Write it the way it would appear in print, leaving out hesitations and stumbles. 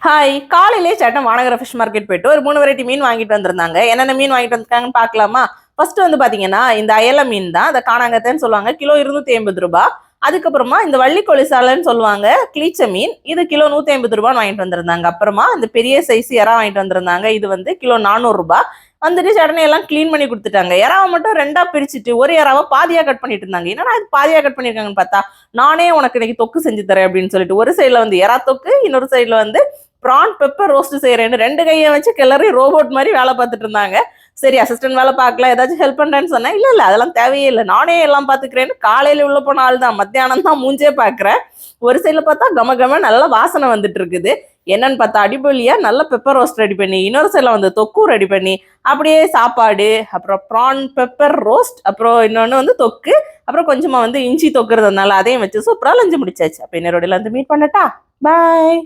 Hi, காலையிலே சட்டம் மாநகர ஃபிஷ் மார்க்கெட் போயிட்டு ஒரு 3 வெரைட்டி மீன் வாங்கிட்டு வந்திருந்தாங்க. என்னென்ன மீன் வாங்கிட்டு வந்திருக்காங்கன்னு பார்க்கலாமா? ஃபர்ஸ்ட் வந்து பாத்தீங்கன்னா இந்த அயல மீன் தான், அந்த காணாங்கத்தைன்னு சொல்லுவாங்க, கிலோ 250 ரூபாய். அதுக்கப்புறமா இந்த வள்ளிக்கொழி சாலைன்னு சொல்லுவாங்க, கிளீச்ச மீன், இது கிலோ 150 ரூபான்னு வாங்கிட்டு வந்திருந்தாங்க. அப்புறமா இந்த பெரிய சைஸ் எறா வாங்கிட்டு வந்திருந்தாங்க, இது வந்து கிலோ 400 ரூபாய். வந்துட்டு சடனே எல்லாம் கிளீன் பண்ணி கொடுத்துட்டாங்க. எறாவை மட்டும் ரெண்டா பிரிச்சுட்டு ஒரு எறாவை பாதியா கட் பண்ணிட்டு இருந்தாங்க. என்னன்னா இது பாதியா கட் பண்ணிருக்காங்கன்னு பார்த்தா, நானே உனக்கு இன்னைக்கு தொக்கு செஞ்சு தரேன் அப்படின்னு சொல்லிட்டு ஒரு சைட்ல வந்து எறா தொக்கு, இன்னொரு சைட்ல வந்து ப்ரான் பெப்பர் ரோஸ்ட் செய்யறேன்னு 2 கையை வச்சு கிளறி ரோபோட் மாதிரி வேலை பார்த்துட்டு இருந்தாங்க. சரி, அசிஸ்டன்ட் வேலை பார்க்கலாம், ஏதாச்சும் ஹெல்ப் பண்றேன்னு சொன்னேன். இல்ல அதெல்லாம் தேவையே இல்லை, நானே எல்லாம் பாத்துக்கிறேன்னு காலையில உள்ள போன ஆள் தான், மத்தியானம் தான் மூஞ்சே பாக்குறேன். ஒரு சைட்ல பார்த்தா கம நல்ல வாசனை வந்துட்டு இருக்குது. என்னன்னு பார்த்தா அடிப்பொலியா நல்ல பெப்பர் ரோஸ்ட் ரெடி பண்ணி, இன்னொரு சைட்ல வந்து தொக்கும் ரெடி பண்ணி, அப்படியே சாப்பாடு, அப்புறம் ப்ரான் பெப்பர் ரோஸ்ட், அப்புறம் இன்னொன்னு வந்து தொக்கு, அப்புறம் கொஞ்சமா வந்து இஞ்சி தொக்குறதுனால அதையும் வச்சு சூப்பரா லஞ்சு முடிச்சாச்சு. அப்ப இன்னொரு வந்து மீட் பண்ணட்டா. பாய்.